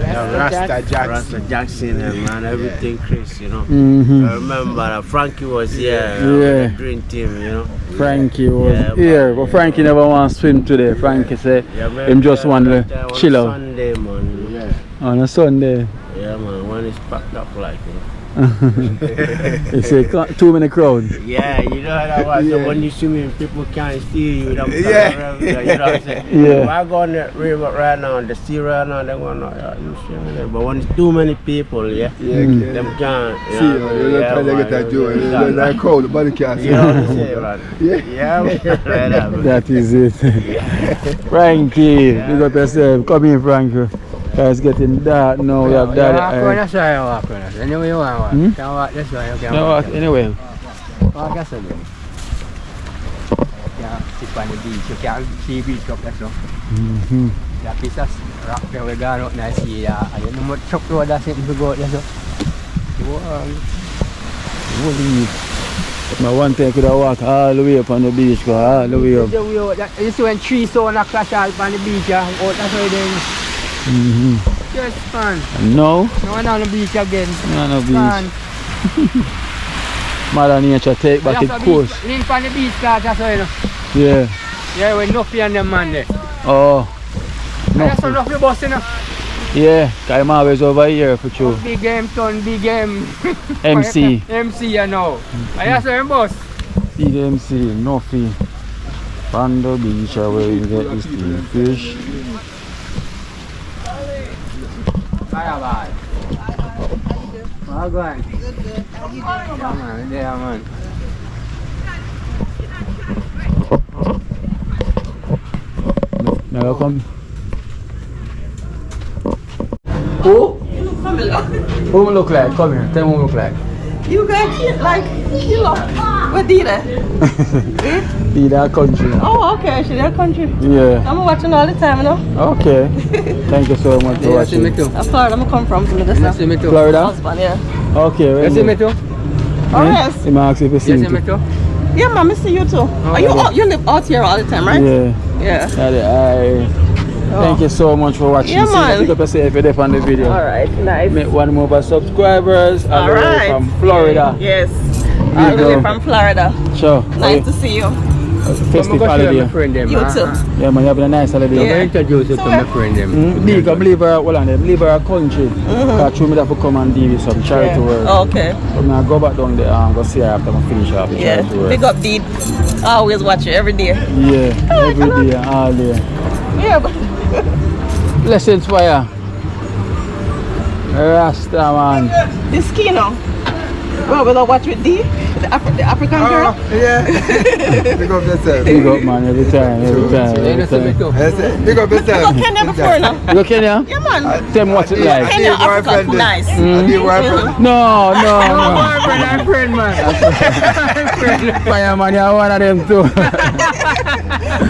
Speaker 8: Rasta Jackson.
Speaker 6: Rasta Jackson, man, everything Chris, you know. I remember that Frankie was here,
Speaker 1: Yeah.
Speaker 6: the dream team, you know.
Speaker 1: Frankie was
Speaker 6: Yeah,
Speaker 1: here, but Frankie never want to swim today. Frankie said
Speaker 6: man,
Speaker 1: him just want to
Speaker 6: on
Speaker 1: chill out
Speaker 6: Sunday, man. Yeah.
Speaker 1: on a Sunday.
Speaker 6: Yeah, man, when it's packed up like, you know.
Speaker 1: He said too many crowd.
Speaker 6: Yeah, you know that was
Speaker 8: Yeah.
Speaker 6: when you swimming, people can't see you.
Speaker 8: Yeah.
Speaker 6: You know what I'm saying?
Speaker 1: Yeah.
Speaker 6: If I go on the river right now, the sea right now, they're going, yeah, you swimming there. But when it's too many people, yeah, them can't.
Speaker 8: See, you don't try to get that joy. You don't like crowd, the body can't see.
Speaker 6: You know what I'm saying, man?
Speaker 8: Yeah.
Speaker 6: Yeah, right now, man.
Speaker 1: That is it. Frankie, big up yourself. Come in, Frankie. It's getting dark now. We have Daddy Irie.
Speaker 2: Walk on us. Anyway you want walk.
Speaker 1: Hmm?
Speaker 2: Can't walk this way, you can
Speaker 1: No,
Speaker 2: walk.
Speaker 1: anyway.
Speaker 2: Walk this way. Yeah, sit on the beach. You can't see beach up there, so. That piece of rock there we gone out and see that. And you know what truck road that's it to go out there, so.
Speaker 1: My one time could have walked all the way up on the beach, go all the way up.
Speaker 2: You see when trees so and crash out on the beach, yeah, out that's why then. Just fun.
Speaker 1: No,
Speaker 2: No one on the beach again.
Speaker 1: no
Speaker 2: Fun.
Speaker 1: beach. Mother Nature take back its course.
Speaker 2: Lean on the beach, class, that's why, you know.
Speaker 1: Yeah.
Speaker 2: Yeah, we're enough for them man there.
Speaker 1: Oh.
Speaker 2: And that's enough for bus, you know.
Speaker 1: Yeah, I'm always over here for you.
Speaker 2: Big game, son, big game.
Speaker 1: MC.
Speaker 2: MC, you know. I saw him, boss.
Speaker 1: Big MC, no fee. Pando Beach, where you get this thing, fish.
Speaker 2: Bye bye. How go on? Yeah, man.
Speaker 1: Now come. Who?
Speaker 9: You look familiar.
Speaker 1: Who me look like? Come here, tell me who me look like.
Speaker 9: You got kid like, you look. What did I?
Speaker 1: Be that country.
Speaker 9: Oh, okay, she's that country.
Speaker 1: Yeah.
Speaker 9: I'm watching all the time, you know.
Speaker 1: Okay. Thank you so much for watching.
Speaker 2: Me too.
Speaker 9: That's Florida, I'm come from this
Speaker 2: You see me too.
Speaker 1: Florida?
Speaker 9: husband, yeah.
Speaker 1: Okay.
Speaker 2: You see me too.
Speaker 9: Oh, yes.
Speaker 1: He might ask if you
Speaker 2: You
Speaker 1: see
Speaker 2: see me
Speaker 1: me.
Speaker 2: too.
Speaker 9: Yeah, mom, I see you too. Are you
Speaker 1: okay.
Speaker 9: you live out here all the time, right?
Speaker 1: Yeah.
Speaker 9: Yeah.
Speaker 1: Thank you so much for watching.
Speaker 9: Yeah,
Speaker 1: See,
Speaker 9: man.
Speaker 1: pick up yourself if you're there on the video.
Speaker 9: Alright, nice.
Speaker 1: Make one more by subscribers. All the way
Speaker 9: Alright.
Speaker 1: from Florida.
Speaker 9: Yes.
Speaker 1: you
Speaker 9: All the way
Speaker 1: go.
Speaker 9: from Florida.
Speaker 1: Sure.
Speaker 9: Nice to see you.
Speaker 1: Festive holiday.
Speaker 2: Friend them,
Speaker 9: You too.
Speaker 1: Yeah, man, you have a nice holiday.
Speaker 2: I'm
Speaker 9: Yeah.
Speaker 2: going to introduce you to my friend them.
Speaker 1: Believe her, hold on there. Believe her country. Because through me that to come and deal with some charity work.
Speaker 9: Oh, okay.
Speaker 1: So I go back down there and go see her after I finish up the
Speaker 9: Yeah.
Speaker 1: charity work.
Speaker 9: Big up Deed. I always watch you every day.
Speaker 1: Yeah, every day, all day.
Speaker 9: Yeah, but
Speaker 1: Blessings for you. Rasta man.
Speaker 9: this Kino. Well, will I watch with D? The African girl?
Speaker 8: Yeah. Big up yourself.
Speaker 1: Big up man, every time.
Speaker 8: Yes, big up
Speaker 9: You go
Speaker 8: yourself.
Speaker 9: Kenya before now.
Speaker 1: You go Kenya?
Speaker 9: Yeah, man.
Speaker 1: Tell me what's it like.
Speaker 9: Kenya, Africa, nice.
Speaker 1: No.
Speaker 2: I'm friend, man.
Speaker 1: Fire man, you're one of them too.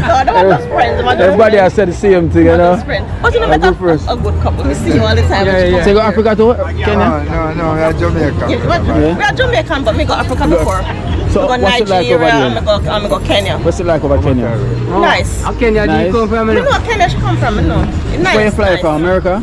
Speaker 9: No, they were just friends.
Speaker 1: Everybody has said the same thing, you know.
Speaker 9: Friends. But you know,
Speaker 1: I'll go first.
Speaker 9: a good couple. We see you all the time.
Speaker 2: Yeah.
Speaker 1: So you go Africa too? Kenya?
Speaker 8: No, we are Jamaica.
Speaker 9: Yeah, we are Jamaican, but we go Africa before.
Speaker 1: So
Speaker 9: We go
Speaker 1: what's it like over
Speaker 9: Nigeria,
Speaker 1: there?
Speaker 9: and we go Kenya.
Speaker 1: What's it like over Kenya?
Speaker 9: Nice.
Speaker 2: How Kenya do you
Speaker 1: Nice.
Speaker 2: come from?
Speaker 9: You know what Kenya should come from, you know? Nice.
Speaker 1: Where you fly
Speaker 9: nice.
Speaker 1: from? America?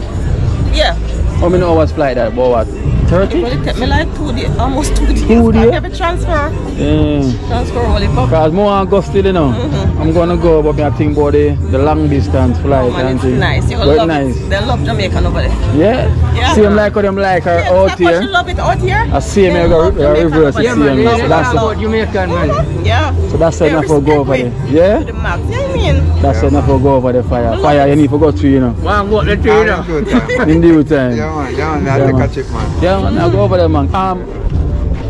Speaker 9: Yeah.
Speaker 1: How many hours flight that? About what?
Speaker 9: It
Speaker 1: 30?
Speaker 9: only take me like 2 days, almost 2 days.
Speaker 1: 2 days?
Speaker 9: I have a transfer.
Speaker 1: Yeah.
Speaker 9: Transfer only for.
Speaker 1: Because I want to go still, you know. I'm going to go, but I think about the long distance flight.
Speaker 9: Man,
Speaker 1: and
Speaker 9: it's
Speaker 1: thing.
Speaker 9: nice. You will
Speaker 1: But
Speaker 9: love
Speaker 1: nice.
Speaker 9: it. They love Jamaican over there.
Speaker 1: Yeah?
Speaker 9: Yeah.
Speaker 1: See them like how them like her out
Speaker 9: Yeah,
Speaker 1: here.
Speaker 9: you love it out here?
Speaker 1: I see him
Speaker 9: They
Speaker 1: here go
Speaker 9: love Jamaican
Speaker 1: reverse
Speaker 9: over
Speaker 1: the
Speaker 9: there.
Speaker 2: Yeah, man.
Speaker 1: same.
Speaker 2: Yeah,
Speaker 1: So that's
Speaker 2: about Jamaican, man.
Speaker 9: Yeah.
Speaker 1: So that's
Speaker 9: They
Speaker 1: enough for go over there.
Speaker 9: respect
Speaker 1: Yeah?
Speaker 9: To the max. Yeah, I mean.
Speaker 1: That's enough for go over the fire. Fire you need to go through, you know.
Speaker 2: One go the tree, you know.
Speaker 1: In due time.
Speaker 8: Yeah, man, I have to catch it, man.
Speaker 1: Yeah, man, I go over there, man.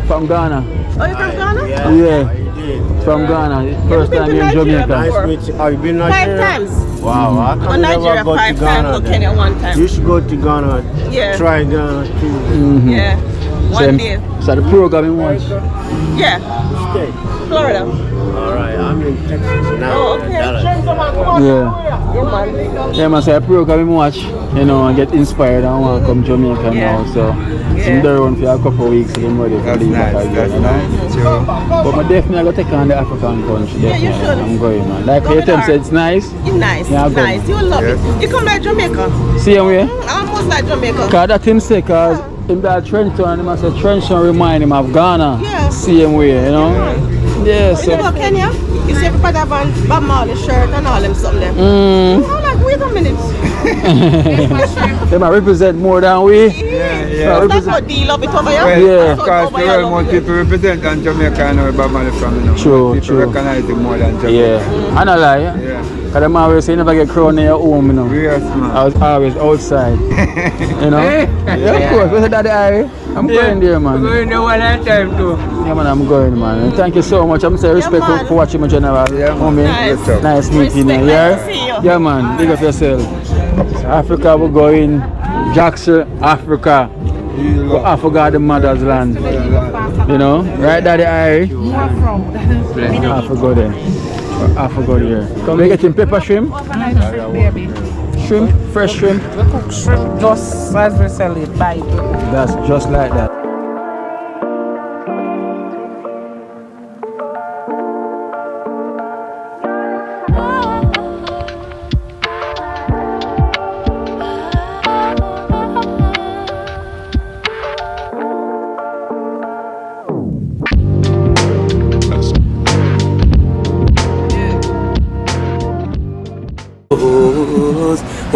Speaker 1: From Ghana.
Speaker 9: Oh, you from Ghana?
Speaker 1: Yeah. From Ghana. First
Speaker 9: been
Speaker 1: time
Speaker 9: to
Speaker 1: in
Speaker 9: Nigeria
Speaker 1: Jamaica.
Speaker 9: before?
Speaker 6: Have you been
Speaker 9: 5
Speaker 6: Nigeria?
Speaker 9: times.
Speaker 6: Wow, how
Speaker 9: Go
Speaker 6: come you
Speaker 9: Nigeria
Speaker 6: never go to
Speaker 9: 5 times.
Speaker 6: Ghana
Speaker 9: Go
Speaker 6: then?
Speaker 9: Kenya 1 time.
Speaker 6: You should go to Ghana.
Speaker 9: Yeah.
Speaker 6: Try Ghana too.
Speaker 9: Yeah. One day.
Speaker 1: So the program in watch.
Speaker 9: Yeah.
Speaker 6: Stay.
Speaker 9: Florida.
Speaker 6: Alright, I'm in Texas now.
Speaker 9: Oh, okay.
Speaker 6: Dallas.
Speaker 1: Yeah.
Speaker 9: Yeah, man.
Speaker 1: Yeah, man, so the program in watch, you know, and get inspired and want to come Jamaica
Speaker 9: Yeah.
Speaker 1: now. So
Speaker 9: Yeah.
Speaker 1: I'm there around for a couple of weeks and I'm ready to
Speaker 8: That's
Speaker 1: leave back
Speaker 8: nice,
Speaker 1: again,
Speaker 8: that's
Speaker 1: you know.
Speaker 8: nice. Sure.
Speaker 1: But I definitely go take on the African country.
Speaker 9: Yeah, you
Speaker 1: Definitely.
Speaker 9: should.
Speaker 1: I'm going, man. Like
Speaker 9: Go
Speaker 1: you
Speaker 9: with
Speaker 1: tell me,
Speaker 9: her.
Speaker 1: say it's nice.
Speaker 9: It's nice.
Speaker 1: Yeah,
Speaker 9: It's
Speaker 1: go.
Speaker 9: nice. You will love
Speaker 8: Yes.
Speaker 9: it. You come like Jamaica.
Speaker 1: Same way.
Speaker 9: Almost like Jamaica.
Speaker 1: Because that him say, because in that Trenton, he must say Trenton remind him of Ghana.
Speaker 9: Yeah.
Speaker 1: Same way, you know. Yeah,
Speaker 9: When you go
Speaker 1: so.
Speaker 9: Kenya, you see everybody have on Bob Marley shirt and all them something there.
Speaker 1: Mm.
Speaker 9: I'm like, wait a minute.
Speaker 1: They might represent more than we.
Speaker 8: Yeah.
Speaker 9: That's how D love it over here.
Speaker 8: Well,
Speaker 1: Yeah.
Speaker 8: of course, the world more people represent than Jamaica and where Bob Marley from, you know.
Speaker 1: True,
Speaker 8: People
Speaker 1: true.
Speaker 8: recognize it more than Jamaica.
Speaker 1: Yeah. I don't lie.
Speaker 8: Yeah.
Speaker 1: Because them always say you never get crowned in your home, you know.
Speaker 8: Yes, man.
Speaker 1: I was always outside. You know? Yeah, of course. Where's Daddy Harry? I'm going there, man.
Speaker 2: We're going there one at a time too.
Speaker 1: Yeah, man, I'm going, man. And thank you so much. I'm saying respect
Speaker 9: man.
Speaker 1: for watching my channel.
Speaker 8: Yeah, man.
Speaker 1: Homie.
Speaker 9: Nice.
Speaker 1: Nice meeting you.
Speaker 9: Respect.
Speaker 1: Yeah?
Speaker 9: Nice to see you.
Speaker 1: Yeah, man. Big up yourself. Africa, we're going. Jackson, Africa. I forgot the mother's land. You know? Right, Daddy Harry? I forgot there. I forgot here. Come we getting pepper shrimp?
Speaker 3: Baby.
Speaker 1: Shrimp? Fresh shrimp?
Speaker 3: We cook shrimp just as we sell it by the
Speaker 1: That's just like that.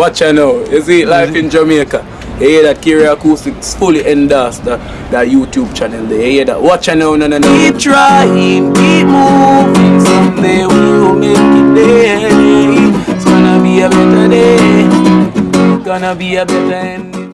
Speaker 10: Watch out now. You see, life in Jamaica. You hear that Kerry Acoustics fully endorsed that YouTube channel there. You hear that? Watch out now, no.
Speaker 4: Keep trying, keep moving. Someday we will make it there. It's gonna be a better day. Gonna be a better end.